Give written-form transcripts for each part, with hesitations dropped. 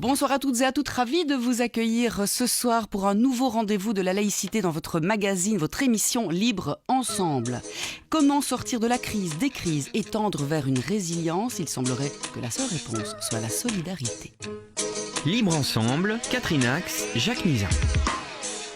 Bonsoir à toutes et à toutes, ravi de vous accueillir ce soir pour un nouveau rendez-vous de la laïcité dans votre magazine, votre émission Libre Ensemble. Comment sortir de la crise, des crises et tendre vers une résilience? Il semblerait que la seule réponse soit la solidarité. Libre Ensemble, Catherine Ax, Jacques Nizan.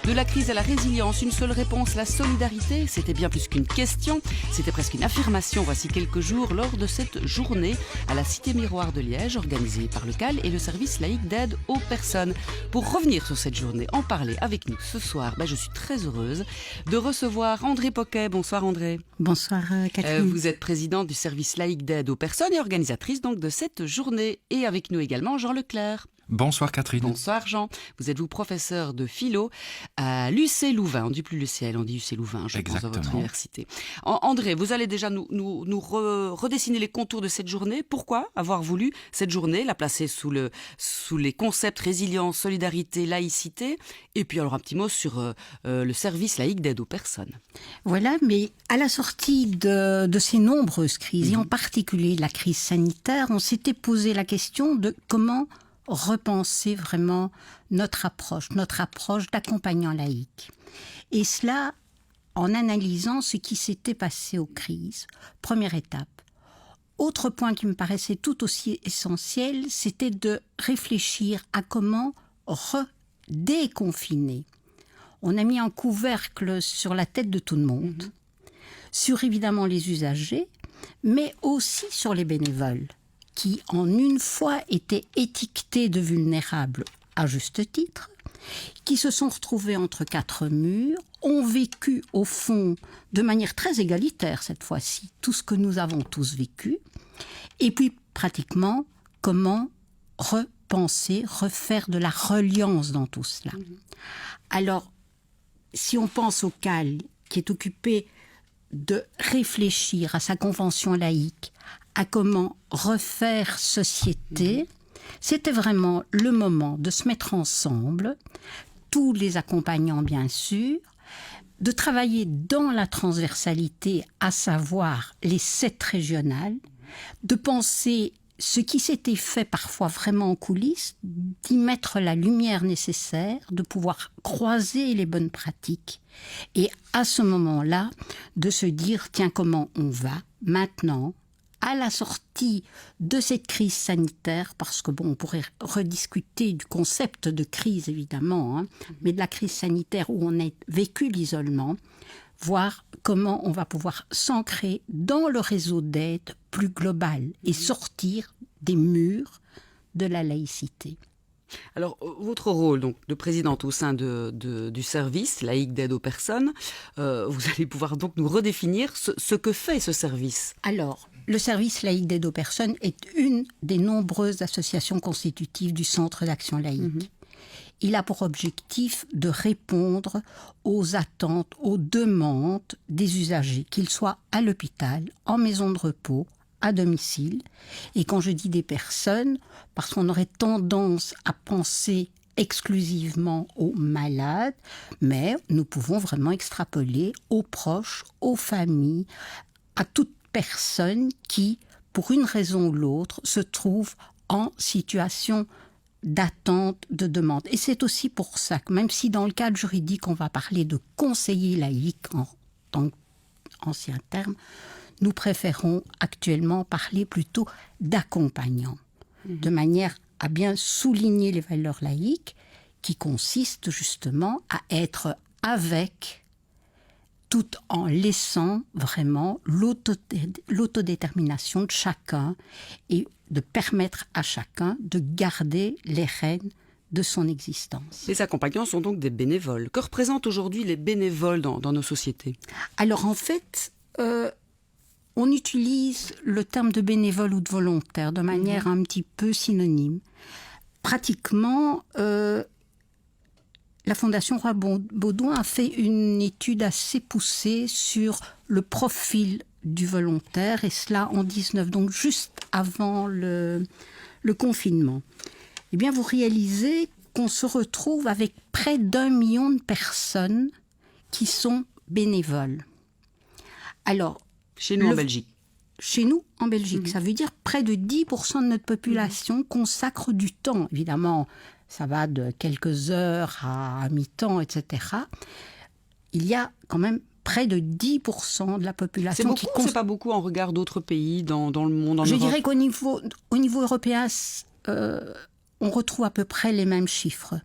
De la crise à la résilience, une seule réponse, la solidarité. C'était bien plus qu'une question, c'était presque une affirmation. Voici quelques jours lors de cette journée à la Cité Miroir de Liège, organisée par le CAL et le service laïque d'aide aux personnes. Pour revenir sur cette journée, en parler avec nous ce soir, je suis très heureuse de recevoir André Poquet. Bonsoir André. Bonsoir Catherine. Vous êtes présidente du service laïque d'aide aux personnes et organisatrice donc de cette journée. Et avec nous également Jean Leclerc. Bonsoir Catherine. Bonsoir Jean. Vous êtes professeur de philo à l'UC Louvain. On dit plus l'UCL, on dit UC Louvain, je pense, à votre université. André, vous allez déjà nous redessiner les contours de cette journée. Pourquoi avoir voulu cette journée, la placer sous les concepts résilience, solidarité, laïcité? Et puis alors un petit mot sur le service laïque d'aide aux personnes. Voilà, mais à la sortie de ces nombreuses crises, et en particulier la crise sanitaire, on s'était posé la question de comment repenser vraiment notre approche d'accompagnant laïque. Et cela en analysant ce qui s'était passé aux crises. Première étape. Autre point qui me paraissait tout aussi essentiel, c'était de réfléchir à comment redéconfiner. On a mis un couvercle sur la tête de tout le monde, sur évidemment les usagers, mais aussi sur les bénévoles, qui en une fois étaient étiquetés de vulnérables à juste titre, qui se sont retrouvés entre quatre murs, ont vécu au fond de manière très égalitaire cette fois-ci, tout ce que nous avons tous vécu, et puis pratiquement comment repenser, refaire de la reliance dans tout cela. Alors, si on pense au CAL, qui est occupé de réfléchir à sa convention laïque, à comment refaire société, c'était vraiment le moment de se mettre ensemble, tous les accompagnants bien sûr, de travailler dans la transversalité, à savoir les 7 régionales, de penser ce qui s'était fait parfois vraiment en coulisses, d'y mettre la lumière nécessaire, de pouvoir croiser les bonnes pratiques. Et à ce moment-là, de se dire, tiens, comment on va maintenant, à la sortie de cette crise sanitaire, parce que on pourrait rediscuter du concept de crise évidemment, mais de la crise sanitaire où on a vécu l'isolement, voir comment on va pouvoir s'ancrer dans le réseau d'aide plus global et sortir des murs de la laïcité. Alors, votre rôle donc, de présidente au sein du service laïque d'aide aux personnes, vous allez pouvoir donc nous redéfinir ce que fait ce service. Alors, le service laïque d'aide aux personnes est une des nombreuses associations constitutives du Centre d'action laïque. Il a pour objectif de répondre aux attentes, aux demandes des usagers, qu'ils soient à l'hôpital, en maison de repos, à domicile. Et quand je dis des personnes, parce qu'on aurait tendance à penser exclusivement aux malades, mais nous pouvons vraiment extrapoler aux proches, aux familles, à toute personne qui, pour une raison ou l'autre, se trouve en situation d'attente, de demande. Et c'est aussi pour ça que, même si dans le cadre juridique, on va parler de conseiller laïque en tant qu'ancien terme, nous préférons actuellement parler plutôt d'accompagnant, de manière à bien souligner les valeurs laïques qui consistent justement à être avec, tout en laissant vraiment l'autodétermination de chacun et de permettre à chacun de garder les rênes de son existence. Les accompagnants sont donc des bénévoles. Que représentent aujourd'hui les bénévoles dans nos sociétés? Alors en fait, on utilise le terme de bénévole ou de volontaire de manière un petit peu synonyme. Pratiquement, la Fondation Roy-Baudouin a fait une étude assez poussée sur le profil du volontaire, et cela en 19, donc juste avant le confinement. Eh bien, vous réalisez qu'on se retrouve avec près d'1 million de personnes qui sont bénévoles. Alors, chez nous en Belgique. chez nous, en Belgique. Ça veut dire près de 10% de notre population consacre du temps. Évidemment, ça va de quelques heures à mi-temps, etc. Il y a quand même près de 10% de la population c'est beaucoup, c'est pas beaucoup en regard d'autres pays dans le monde, en Je Europe. dirais qu'au niveau européen, on retrouve à peu près les mêmes chiffres.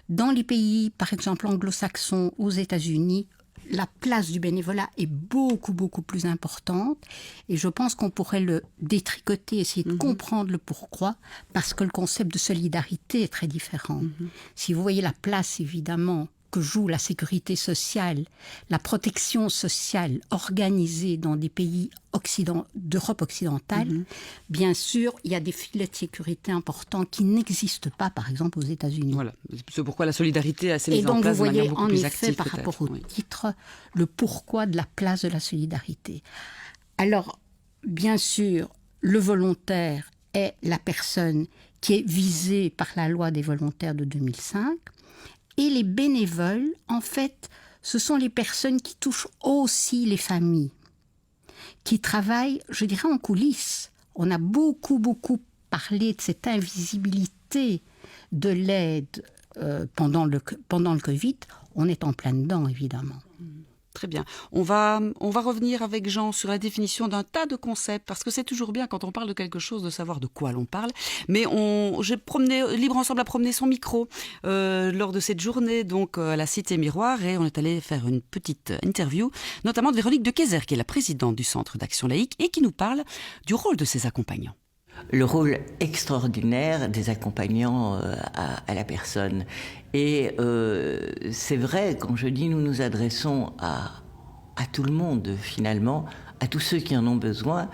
Dans les pays, par exemple anglo-saxons, aux États-Unis, la place du bénévolat est beaucoup, beaucoup plus importante. Et je pense qu'on pourrait le détricoter, essayer de comprendre le pourquoi, parce que le concept de solidarité est très différent. Si vous voyez la place, évidemment, que joue la sécurité sociale, la protection sociale organisée dans des pays d'Europe occidentale, bien sûr, il y a des filets de sécurité importants qui n'existent pas, par exemple, aux États-Unis. Voilà, c'est pourquoi la solidarité s'est mise en place. Et donc, vous voyez, en effet, active, par rapport au titre, le pourquoi de la place de la solidarité. Alors, bien sûr, le volontaire est la personne qui est visée par la loi des volontaires de 2005. Et les bénévoles, en fait, ce sont les personnes qui touchent aussi les familles, qui travaillent, je dirais, en coulisses. On a beaucoup, beaucoup parlé de cette invisibilité de l'aide pendant le Covid. On est en plein dedans, évidemment. Très bien. On va revenir avec Jean sur la définition d'un tas de concepts, parce que c'est toujours bien quand on parle de quelque chose de savoir de quoi l'on parle. Mais Libre Ensemble a promené son micro lors de cette journée donc à la Cité Miroir, et on est allé faire une petite interview, notamment de Véronique de Keyser, qui est la présidente du Centre d'Action Laïque et qui nous parle du rôle de ses accompagnants. Le rôle extraordinaire des accompagnants à la personne. Et c'est vrai, quand je dis nous nous adressons à tout le monde, finalement, à tous ceux qui en ont besoin,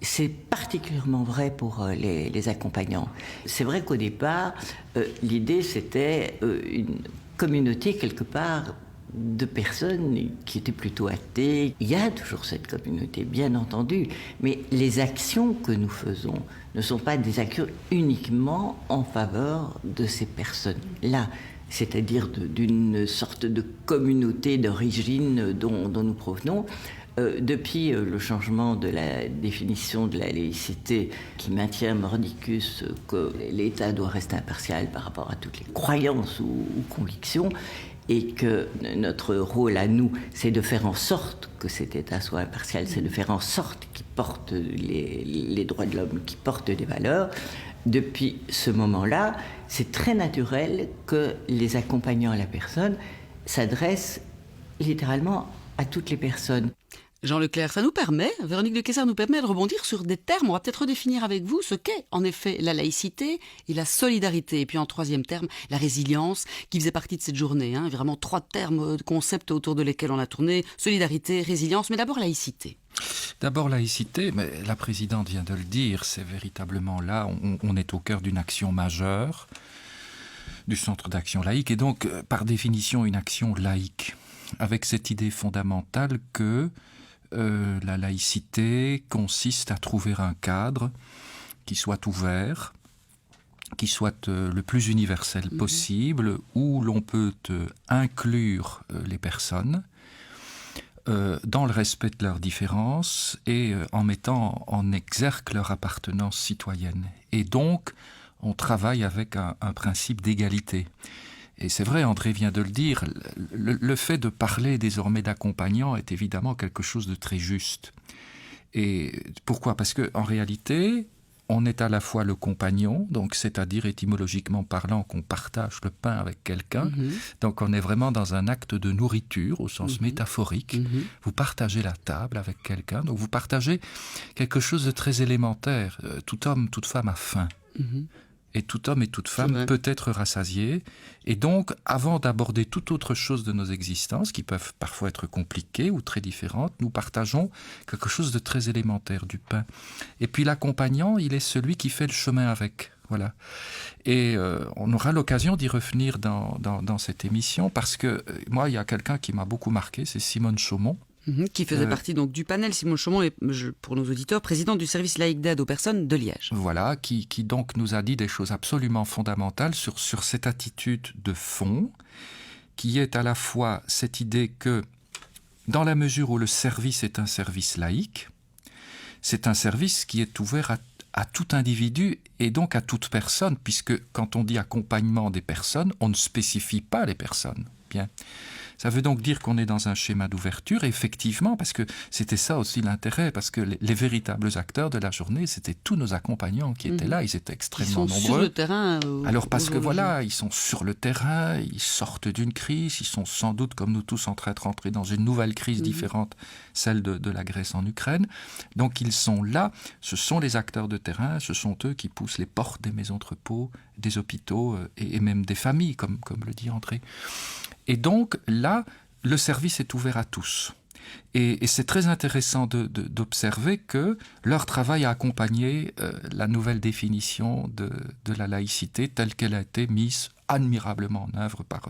c'est particulièrement vrai pour les accompagnants. C'est vrai qu'au départ, l'idée c'était une communauté quelque part de personnes qui étaient plutôt athées. Il y a toujours cette communauté, bien entendu, mais les actions que nous faisons ne sont pas des actions uniquement en faveur de ces personnes-là, c'est-à-dire d'une sorte de communauté d'origine dont nous provenons. Depuis le changement de la définition de la laïcité qui maintient mordicus que l'État doit rester impartial par rapport à toutes les croyances ou convictions, et que notre rôle à nous, c'est de faire en sorte que cet État soit impartial, c'est de faire en sorte qu'il porte les droits de l'homme, qu'il porte des valeurs. Depuis ce moment-là, c'est très naturel que les accompagnants à la personne s'adressent littéralement à toutes les personnes. Jean Leclerc, ça nous permet, Véronique de Keyser nous permet de rebondir sur des termes. On va peut-être redéfinir avec vous ce qu'est en effet la laïcité et la solidarité. Et puis en troisième terme, la résilience, qui faisait partie de cette journée. Vraiment 3 termes, concepts autour de lesquels on a tourné. Solidarité, résilience, mais d'abord laïcité. D'abord laïcité, mais la présidente vient de le dire, c'est véritablement là, on est au cœur d'une action majeure du Centre d'Action Laïque, et donc par définition une action laïque, avec cette idée fondamentale que la laïcité consiste à trouver un cadre qui soit ouvert, qui soit le plus universel possible, où l'on peut inclure les personnes dans le respect de leurs différences et en mettant en exergue leur appartenance citoyenne. Et donc, on travaille avec un principe d'égalité. Et c'est vrai, André vient de le dire, le fait de parler désormais d'accompagnants est évidemment quelque chose de très juste. Et pourquoi ? Parce qu'en réalité, on est à la fois le compagnon, donc c'est-à-dire étymologiquement parlant qu'on partage le pain avec quelqu'un, donc on est vraiment dans un acte de nourriture au sens métaphorique. Vous partagez la table avec quelqu'un, donc vous partagez quelque chose de très élémentaire. Tout homme, toute femme a faim. Et tout homme et toute femme peut être rassasié. Et donc, avant d'aborder toute autre chose de nos existences, qui peuvent parfois être compliquées ou très différentes, nous partageons quelque chose de très élémentaire, du pain. Et puis l'accompagnant, il est celui qui fait le chemin avec. Voilà. Et on aura l'occasion d'y revenir dans cette émission, parce que moi, il y a quelqu'un qui m'a beaucoup marqué, c'est Simone Chaumont. Qui faisait partie donc du panel. Simone Chaumont est, pour nos auditeurs, présidente du service laïque d'aide aux personnes de Liège. Voilà, qui donc nous a dit des choses absolument fondamentales sur cette attitude de fond, qui est à la fois cette idée que, dans la mesure où le service est un service laïque, c'est un service qui est ouvert à tout individu et donc à toute personne, puisque quand on dit accompagnement des personnes, on ne spécifie pas les personnes. Bien. Ça veut donc dire qu'on est dans un schéma d'ouverture, et effectivement, parce que c'était ça aussi l'intérêt, parce que les véritables acteurs de la journée, c'était tous nos accompagnants qui étaient là, ils étaient extrêmement nombreux. Ils sont sur le terrain. Alors parce que voilà, ils sont sur le terrain, ils sortent d'une crise, ils sont sans doute, comme nous tous, en train de rentrer dans une nouvelle crise différente, celle de la Grèce en Ukraine. Donc ils sont là, ce sont les acteurs de terrain, ce sont eux qui poussent les portes des maisons de repos, des hôpitaux et même des familles, comme le dit André. Et donc là, le service est ouvert à tous. Et c'est très intéressant d'observer que leur travail a accompagné la nouvelle définition de la laïcité telle qu'elle a été mise admirablement en œuvre par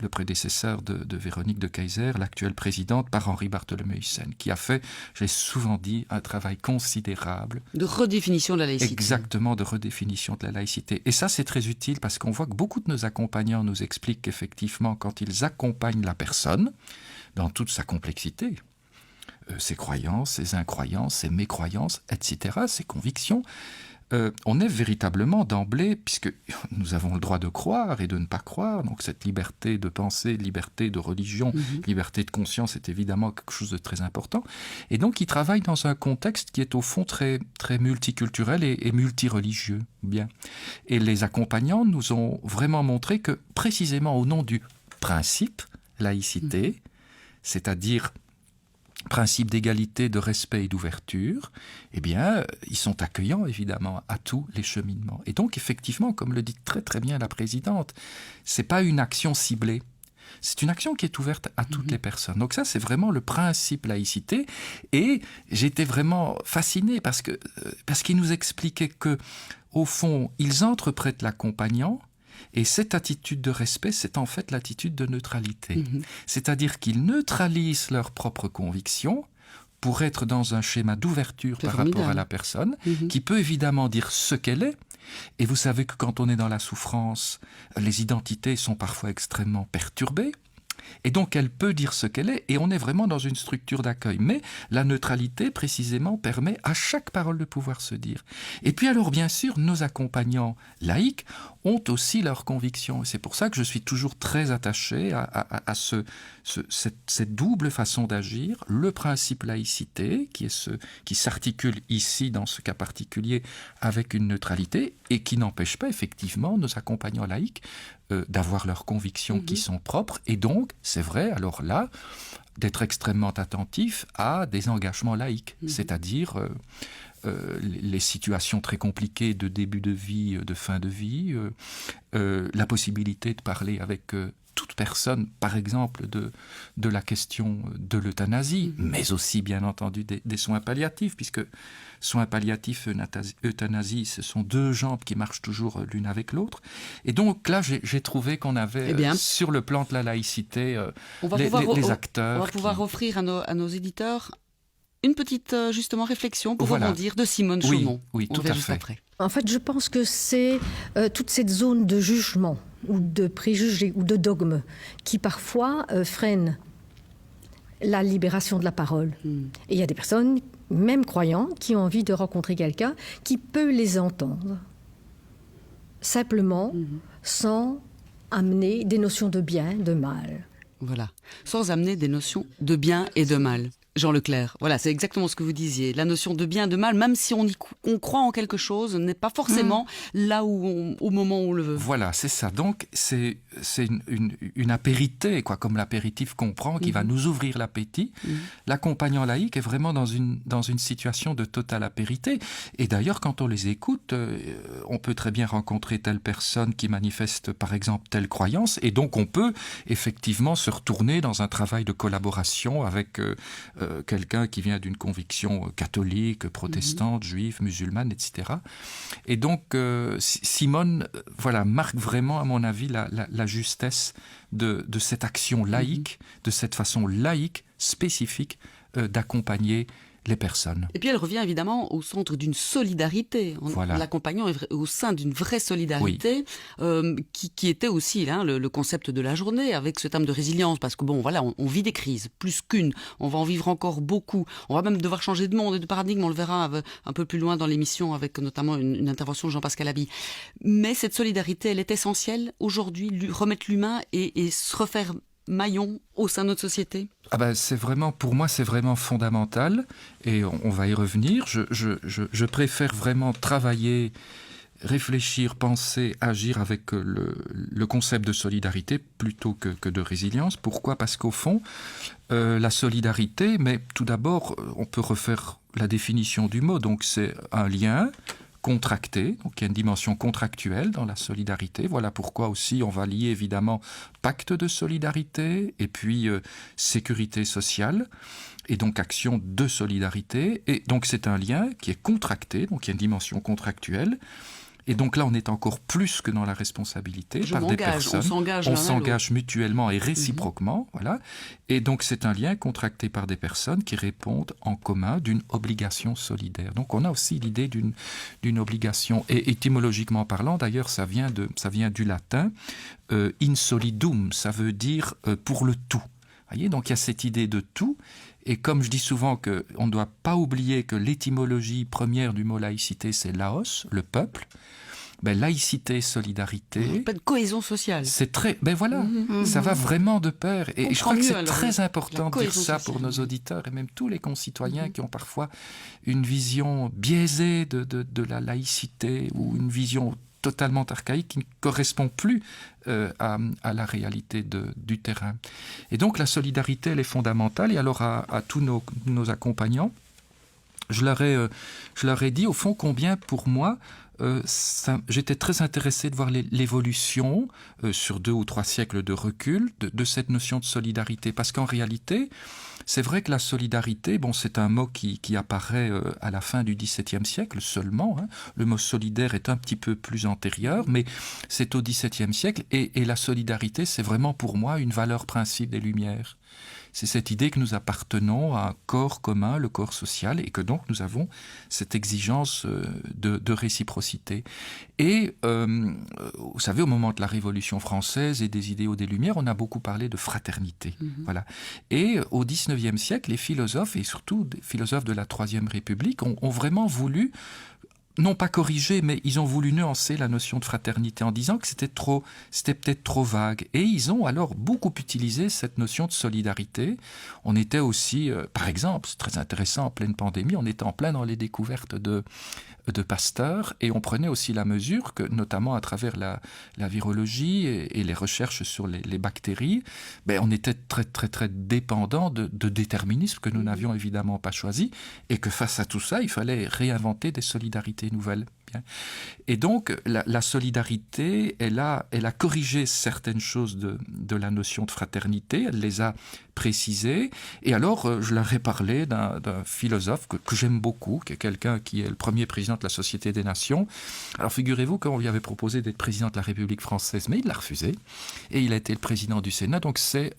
le prédécesseur de Véronique de Keyser, l'actuelle présidente, par Henri Bartholomew Hussein, qui a fait, j'ai souvent dit, un travail considérable. De redéfinition de la laïcité. Exactement, de redéfinition de la laïcité. Et ça, c'est très utile parce qu'on voit que beaucoup de nos accompagnants nous expliquent qu'effectivement, quand ils accompagnent la personne, dans toute sa complexité, ses croyances, ses incroyances, ses mécroyances, etc., ses convictions, on est véritablement d'emblée, puisque nous avons le droit de croire et de ne pas croire, donc cette liberté de pensée, liberté de religion, liberté de conscience est évidemment quelque chose de très important, et donc ils travaillent dans un contexte qui est au fond très, très multiculturel et multireligieux. Bien. Et les accompagnants nous ont vraiment montré que, précisément au nom du principe laïcité, c'est-à-dire principe d'égalité, de respect et d'ouverture, eh bien, ils sont accueillants, évidemment, à tous les cheminements. Et donc, effectivement, comme le dit très très bien la présidente, c'est pas une action ciblée. C'est une action qui est ouverte à toutes les personnes. Donc ça, c'est vraiment le principe laïcité. Et j'étais vraiment fasciné parce qu'ils nous expliquaient que, au fond, ils entreprêtent l'accompagnant. Et cette attitude de respect, c'est en fait l'attitude de neutralité. C'est-à-dire qu'ils neutralisent leurs propres convictions pour être dans un schéma d'ouverture par rapport à la personne, qui peut évidemment dire ce qu'elle est. Et vous savez que quand on est dans la souffrance, les identités sont parfois extrêmement perturbées. Et donc elle peut dire ce qu'elle est, et on est vraiment dans une structure d'accueil. Mais la neutralité, précisément, permet à chaque parole de pouvoir se dire. Et puis alors, bien sûr, nos accompagnants laïcs ont aussi leurs convictions. Et c'est pour ça que je suis toujours très attaché à cette double façon d'agir. Le principe laïcité, qui s'articule ici, dans ce cas particulier, avec une neutralité, et qui n'empêche pas, effectivement, nos accompagnants laïcs d'avoir leurs convictions qui sont propres. Et donc, c'est vrai, alors là, d'être extrêmement attentif à des engagements laïques, c'est-à-dire les situations très compliquées de début de vie, de fin de vie, la possibilité de parler avec toute personne, par exemple, de la question de l'euthanasie, mais aussi, bien entendu, des soins palliatifs, puisque soins palliatifs et euthanasie, ce sont deux jambes qui marchent toujours l'une avec l'autre. Et donc là, j'ai trouvé qu'on avait, sur le plan de la laïcité, les acteurs. On va pouvoir offrir à nos éditeurs une petite, justement, réflexion pour rebondir de Simone Chaumont. Oui, tout à fait. Après. En fait, je pense que c'est toute cette zone de jugement ou de préjugés ou de dogmes qui parfois freinent la libération de la parole. Et il y a des personnes, même croyantes, qui ont envie de rencontrer quelqu'un qui peut les entendre. Simplement, sans amener des notions de bien, de mal. Voilà, sans amener des notions de bien et de mal. Jean Leclerc, voilà, c'est exactement ce que vous disiez. La notion de bien, de mal, même si on croit en quelque chose, n'est pas forcément là où au moment où on le veut. Voilà, c'est ça. Donc, c'est une apérité, quoi, comme l'apéritif qu'on prend, qui va nous ouvrir l'appétit. L'accompagnant laïque est vraiment dans une situation de totale apérité. Et d'ailleurs, quand on les écoute, on peut très bien rencontrer telle personne qui manifeste, par exemple, telle croyance. Et donc, on peut effectivement se retourner dans un travail de collaboration avec quelqu'un qui vient d'une conviction catholique, protestante, juive, musulmane, etc. Et donc, Simone marque vraiment, à mon avis, la justesse de cette action laïque, de cette façon laïque, spécifique, d'accompagner les personnes. Et puis elle revient évidemment au centre d'une solidarité, en l'accompagnant au sein d'une vraie solidarité, qui était aussi là, le concept de la journée, avec ce terme de résilience, parce que bon, voilà, on vit des crises, plus qu'une, on va en vivre encore beaucoup, on va même devoir changer de monde et de paradigme, on le verra un peu plus loin dans l'émission, avec notamment une intervention de Jean-Pascal Aby. Mais cette solidarité, elle est essentielle aujourd'hui, remettre l'humain et se refaire maillon au sein de notre société? Pour moi, c'est vraiment fondamental, et on va y revenir. Je préfère vraiment travailler, réfléchir, penser, agir avec le concept de solidarité plutôt que de résilience. Pourquoi ? Parce qu'au fond, la solidarité, mais tout d'abord, on peut refaire la définition du mot. Donc c'est un lien contracté, donc il y a une dimension contractuelle dans la solidarité. Voilà pourquoi aussi on va lier évidemment pacte de solidarité et puis sécurité sociale et donc action de solidarité. Et donc c'est un lien qui est contracté, donc il y a une dimension contractuelle. Et donc là, on est encore plus que dans la responsabilité par des personnes. On s'engage mutuellement et réciproquement, voilà. Et donc c'est un lien contracté par des personnes qui répondent en commun d'une obligation solidaire. Donc on a aussi l'idée d'une obligation. Et étymologiquement parlant, d'ailleurs, ça vient du latin in solidum, ça veut dire pour le tout. Voyez, donc il y a cette idée de tout. Et comme je dis souvent qu'on ne doit pas oublier que l'étymologie première du mot laïcité, c'est laos, le peuple. Laïcité, solidarité... Pas de cohésion sociale. C'est très... ça va vraiment de pair. Et je crois que c'est très important de dire ça pour nos auditeurs et même tous les concitoyens qui ont parfois une vision biaisée de la laïcité ou une vision totalement archaïque qui ne correspond plus à la réalité du terrain. Et donc la solidarité, elle est fondamentale. Et alors à tous nos accompagnants, je leur ai dit au fond combien pour moi j'étais très intéressé de voir l'évolution sur 2 ou 3 siècles de recul de cette notion de solidarité. Parce qu'en réalité, c'est vrai que la solidarité, c'est un mot qui apparaît à la fin du XVIIe siècle seulement. Le mot solidaire est un petit peu plus antérieur, mais c'est au XVIIe siècle. Et la solidarité, c'est vraiment pour moi une valeur principe des Lumières. C'est cette idée que nous appartenons à un corps commun, le corps social, et que donc nous avons cette exigence de réciprocité. Et vous savez, au moment de la Révolution française et des idéaux des Lumières, on a beaucoup parlé de fraternité. Voilà. Et au XIXe siècle, les philosophes, et surtout des philosophes de la Troisième République, ont vraiment voulu, non pas corriger, mais ils ont voulu nuancer la notion de fraternité en disant que c'était peut-être trop vague. Et ils ont alors beaucoup utilisé cette notion de solidarité. On était aussi, par exemple, c'est très intéressant, en pleine pandémie, on était en plein dans les découvertes de Pasteur, et on prenait aussi la mesure que, notamment à travers la virologie et les recherches sur les bactéries, on était très très très dépendant de déterminismes que nous n'avions évidemment pas choisis, et que face à tout ça, il fallait réinventer des solidarités nouvelles. Et donc la solidarité, elle a corrigé certaines choses de la notion de fraternité, elle les a précisées. Et alors je leur ai parlé d'un philosophe que j'aime beaucoup, qui est quelqu'un qui est le premier président de la Société des Nations. Alors figurez-vous qu'on lui avait proposé d'être président de la République française, mais il l'a refusé, et il a été le président du Sénat. Donc c'est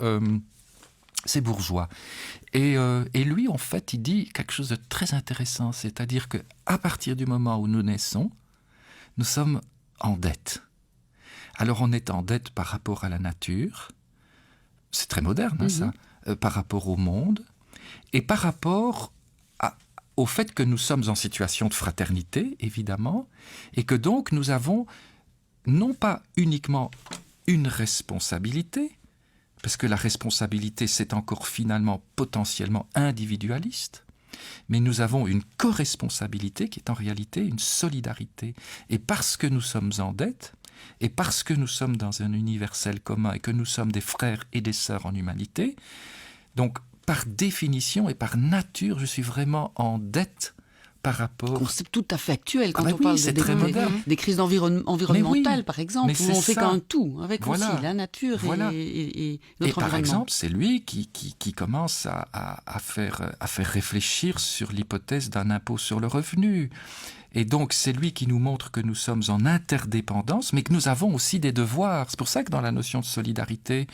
Bourgeois. Et lui, en fait, il dit quelque chose de très intéressant, c'est-à-dire qu'à partir du moment où nous naissons, nous sommes en dette. Alors on est en dette par rapport à la nature, c'est très moderne ça, par rapport au monde, et par rapport au fait que nous sommes en situation de fraternité, évidemment, et que donc nous avons non pas uniquement une responsabilité, parce que la responsabilité, c'est encore finalement potentiellement individualiste, mais nous avons une corresponsabilité qui est en réalité une solidarité. Et parce que nous sommes en dette, et parce que nous sommes dans un universel commun, et que nous sommes des frères et des sœurs en humanité, donc par définition et par nature, je suis vraiment en dette par rapport... Concept tout à fait actuel quand on oui, parle des crises environnementales, par exemple, où on fait qu'un tout, avec aussi la nature et notre environnement. Par exemple, c'est lui qui commence à faire réfléchir sur l'hypothèse d'un impôt sur le revenu. Et donc, c'est lui qui nous montre que nous sommes en interdépendance, mais que nous avons aussi des devoirs. C'est pour ça que dans la notion de solidarité,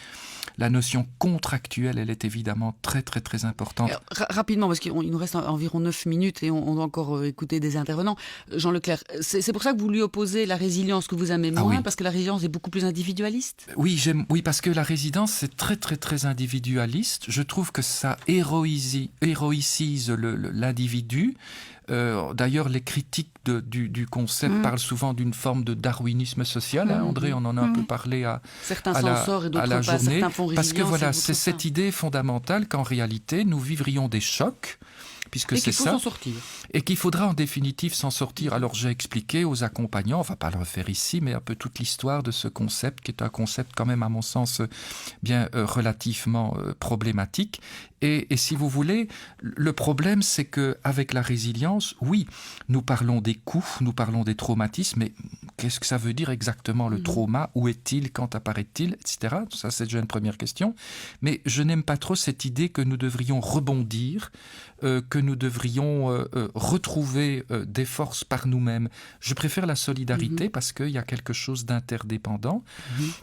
la notion contractuelle, elle est évidemment très, très, très importante. Rapidement, parce qu'il nous reste environ 9 minutes et on doit encore écouter des intervenants. Jean Leclerc, c'est pour ça que vous lui opposez la résilience que vous aimez moins, parce que la résilience est beaucoup plus individualiste? Oui, parce que la résilience, c'est très, très, très individualiste. Je trouve que ça héroïcise l'individu. D'ailleurs, les critiques du concept parlent souvent d'une forme de darwinisme social. André, on en a un peu parlé à la journée. Parce que voilà, c'est cette idée fondamentale qu'en réalité, nous vivrions des chocs, puisque c'est ça, et qu'il faudra en définitive s'en sortir. Alors j'ai expliqué aux accompagnants, on ne va pas le refaire ici, mais un peu toute l'histoire de ce concept, qui est un concept quand même à mon sens bien relativement problématique. Et si vous voulez, le problème c'est qu'avec la résilience, oui, nous parlons des coups, nous parlons des traumatismes, mais qu'est-ce que ça veut dire exactement le trauma? Où est-il? Quand apparaît-il? Etc. Ça c'est déjà une première question. Mais je n'aime pas trop cette idée que nous devrions rebondir, que nous devrions retrouver des forces par nous-mêmes. Je préfère la solidarité parce qu'il y a quelque chose d'interdépendant.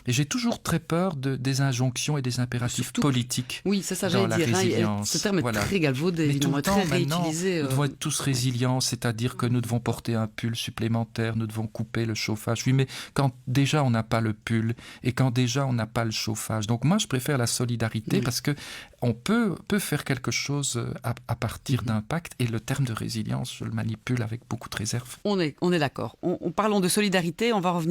Et j'ai toujours très peur des injonctions et des impératifs politiques. Oui, c'est ça, j'allais dire. Ce terme est très galvaudé, évidemment, très réutilisé. Nous devons être tous résilients, c'est-à-dire que nous devons porter un pull supplémentaire, nous devons couper le chauffage. Oui, mais quand déjà on n'a pas le pull et quand déjà on n'a pas le chauffage. Donc moi, je préfère la solidarité parce que on peut faire quelque chose à partir d'un pacte, et le terme de résilience, je le manipule avec beaucoup de réserve. On est d'accord. Parlons de solidarité, on va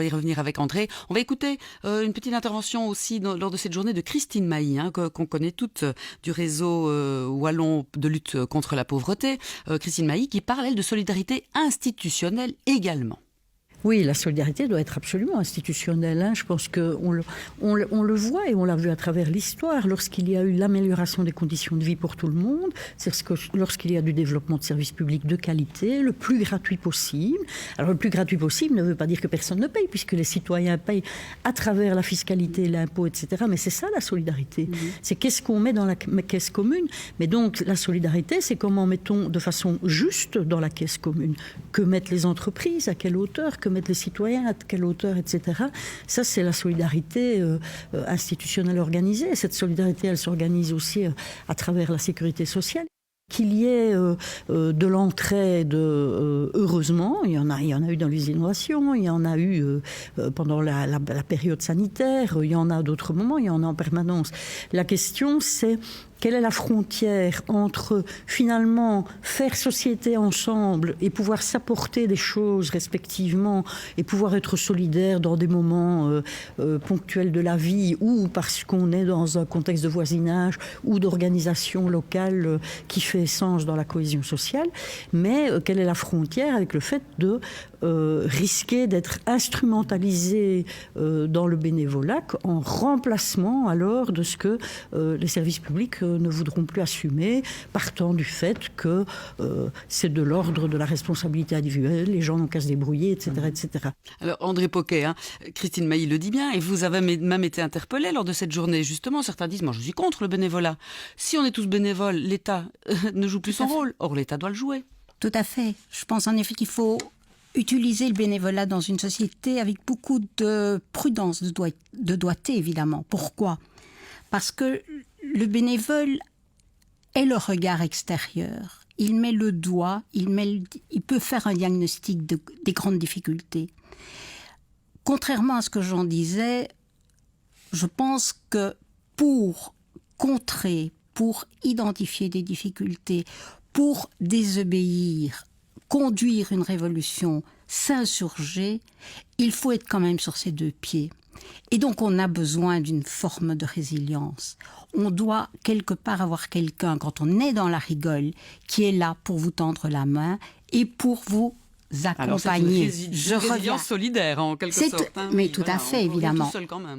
y revenir avec André. On va écouter une petite intervention aussi lors de cette journée de Christine Mailly, qu'on connaît toutes, du réseau wallon de lutte contre la pauvreté. Christine Mailly qui parle, elle, de solidarité institutionnelle également. Oui, la solidarité doit être absolument institutionnelle. Je pense qu'on le voit et on l'a vu à travers l'histoire. Lorsqu'il y a eu l'amélioration des conditions de vie pour tout le monde, c'est-à-dire que lorsqu'il y a du développement de services publics de qualité, le plus gratuit possible. Alors le plus gratuit possible ne veut pas dire que personne ne paye, puisque les citoyens payent à travers la fiscalité, l'impôt, etc. Mais c'est ça la solidarité. C'est qu'est-ce qu'on met dans la caisse commune. Mais donc la solidarité, c'est comment mettons de façon juste dans la caisse commune. Que mettent les entreprises, à quelle hauteur, que mettre les citoyens, à quelle hauteur, etc. Ça, c'est la solidarité institutionnelle organisée. Cette solidarité, elle s'organise aussi à travers la sécurité sociale. Qu'il y ait de l'entraide, heureusement, il y en a eu dans les innovations, il y en a eu pendant la période sanitaire, il y en a d'autres moments, il y en a en permanence. La question, c'est quelle est la frontière entre, finalement, faire société ensemble et pouvoir s'apporter des choses respectivement et pouvoir être solidaire dans des moments ponctuels de la vie ou parce qu'on est dans un contexte de voisinage ou d'organisation locale qui fait sens dans la cohésion sociale, mais quelle est la frontière avec le fait de risquer d'être instrumentalisé dans le bénévolat en remplacement alors de ce que les services publics ne voudront plus assumer, partant du fait que c'est de l'ordre de la responsabilité individuelle, les gens n'ont qu'à se débrouiller, etc. etc. Alors André Poquet, Christine Mailly le dit bien, et vous avez même été interpellé lors de cette journée. Justement, certains disent, moi je suis contre le bénévolat. Si on est tous bénévoles, l'État ne joue plus son rôle. Or l'État doit le jouer. Tout à fait. Je pense en effet qu'il faut utiliser le bénévolat dans une société avec beaucoup de prudence, de doigté évidemment. Pourquoi ? Parce que le bénévole est le regard extérieur. Il met le doigt, il peut faire un diagnostic des grandes difficultés. Contrairement à ce que j'en disais, je pense que pour contrer, pour identifier des difficultés, pour désobéir, conduire une révolution, s'insurger, il faut être quand même sur ses deux pieds. Et donc on a besoin d'une forme de résilience. On doit quelque part avoir quelqu'un, quand on est dans la rigole, qui est là pour vous tendre la main et pour vous accompagner. C'est une résilience solidaire en quelque sorte. Mais tout à fait, évidemment.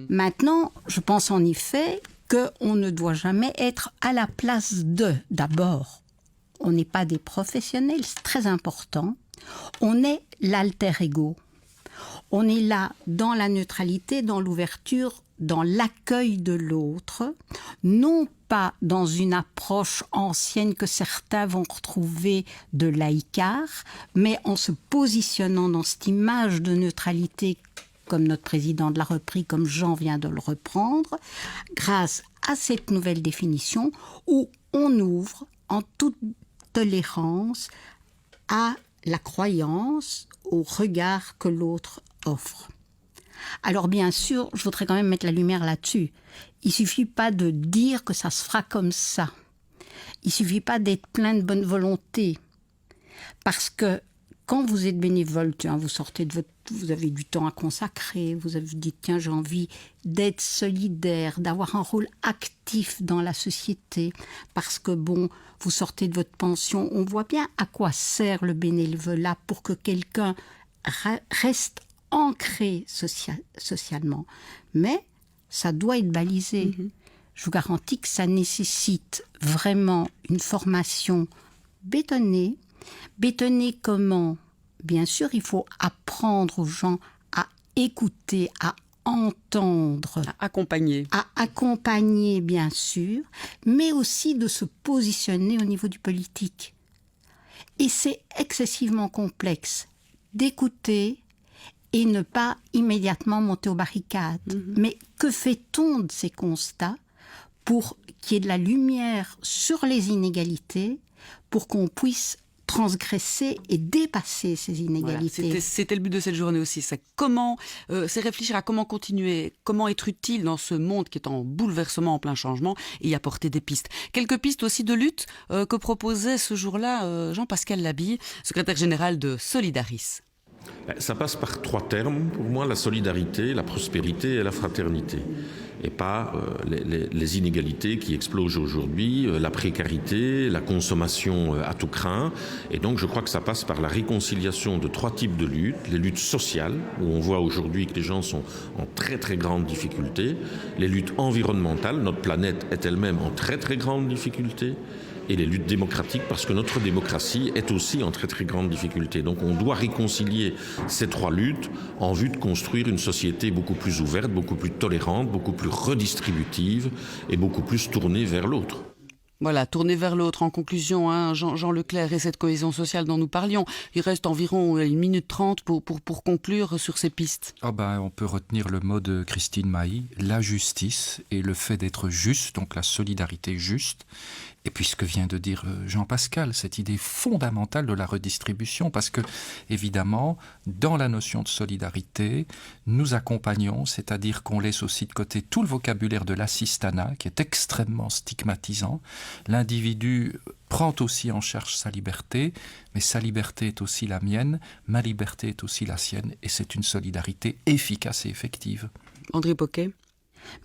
Maintenant, je pense en effet qu'on ne doit jamais être à la place de. D'abord, on n'est pas des professionnels, c'est très important. On est l'alter ego. On est là dans la neutralité, dans l'ouverture, dans l'accueil de l'autre, non pas dans une approche ancienne que certains vont retrouver de laïcard, mais en se positionnant dans cette image de neutralité, comme notre président l'a repris, comme Jean vient de le reprendre, grâce à cette nouvelle définition où on ouvre en toute tolérance à la croyance, au regard que l'autre offre. Alors bien sûr, je voudrais quand même mettre la lumière là-dessus. Il ne suffit pas de dire que ça se fera comme ça. Il ne suffit pas d'être plein de bonne volonté. Parce que quand vous êtes bénévole, vous sortez de vous avez du temps à consacrer, vous avez dit tiens, j'ai envie d'être solidaire, d'avoir un rôle actif dans la société, parce que vous sortez de votre pension, on voit bien à quoi sert le bénévolat pour que quelqu'un reste ancré socialement. Mais ça doit être balisé. Je vous garantis que ça nécessite vraiment une formation bétonnée. Bétonner comment ? Bien sûr, il faut apprendre aux gens à écouter, à entendre. À accompagner. À accompagner, bien sûr, mais aussi de se positionner au niveau du politique. Et c'est excessivement complexe d'écouter et ne pas immédiatement monter aux barricades. Mais que fait-on de ces constats pour qu'il y ait de la lumière sur les inégalités, pour qu'on puisse transgresser et dépasser ces inégalités. Voilà, c'était le but de cette journée aussi. C'est réfléchir à comment continuer, comment être utile dans ce monde qui est en bouleversement, en plein changement, et y apporter des pistes. Quelques pistes aussi de lutte que proposait ce jour-là Jean-Pascal Labille, secrétaire général de Solidaris. Ça passe par 3 termes, pour moi, la solidarité, la prospérité et la fraternité. Et pas les inégalités qui explosent aujourd'hui, la précarité, la consommation à tout crin. Et donc je crois que ça passe par la réconciliation de 3 types de luttes. Les luttes sociales, où on voit aujourd'hui que les gens sont en très très grande difficulté. Les luttes environnementales, notre planète est elle-même en très très grande difficulté. Et les luttes démocratiques, parce que notre démocratie est aussi en très très grande difficulté. Donc on doit réconcilier ces 3 luttes en vue de construire une société beaucoup plus ouverte, beaucoup plus tolérante, beaucoup plus redistributive et beaucoup plus tournée vers l'autre. Voilà, tourner vers l'autre. En conclusion, Jean Leclerc et cette cohésion sociale dont nous parlions, il reste environ 1 minute 30 pour conclure sur ces pistes. On peut retenir le mot de Christine Mailly, la justice et le fait d'être juste, donc la solidarité juste. Et puis ce que vient de dire Jean-Pascal, cette idée fondamentale de la redistribution, parce que, évidemment, dans la notion de solidarité, nous accompagnons, c'est-à-dire qu'on laisse aussi de côté tout le vocabulaire de l'assistanat, qui est extrêmement stigmatisant. L'individu prend aussi en charge sa liberté, mais sa liberté est aussi la mienne, ma liberté est aussi la sienne, et c'est une solidarité efficace et effective. André Poquet.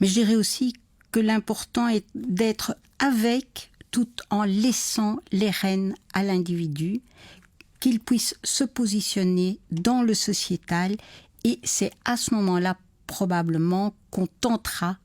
Mais je dirais aussi que l'important est d'être avec, tout en laissant les rênes à l'individu, qu'il puisse se positionner dans le sociétal, et c'est à ce moment-là probablement qu'on tentera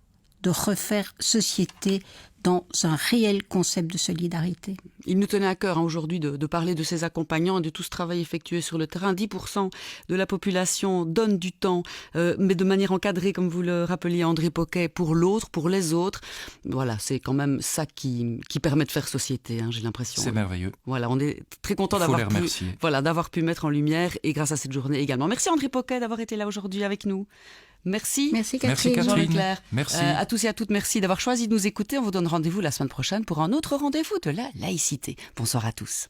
de refaire société dans un réel concept de solidarité. Il nous tenait à cœur aujourd'hui de parler de ces accompagnants et de tout ce travail effectué sur le terrain. 10% de la population donne du temps, mais de manière encadrée, comme vous le rappeliez André Poquet, pour l'autre, pour les autres. Voilà, c'est quand même ça qui permet de faire société, j'ai l'impression. C'est merveilleux. Voilà, on est très content d'avoir pu mettre en lumière, et grâce à cette journée également. Merci André Poquet d'avoir été là aujourd'hui avec nous. Merci. Merci Catherine. Jean Leclerc. Merci. À tous et à toutes, merci d'avoir choisi de nous écouter. On vous donne rendez-vous la semaine prochaine pour un autre rendez-vous de la laïcité. Bonsoir à tous.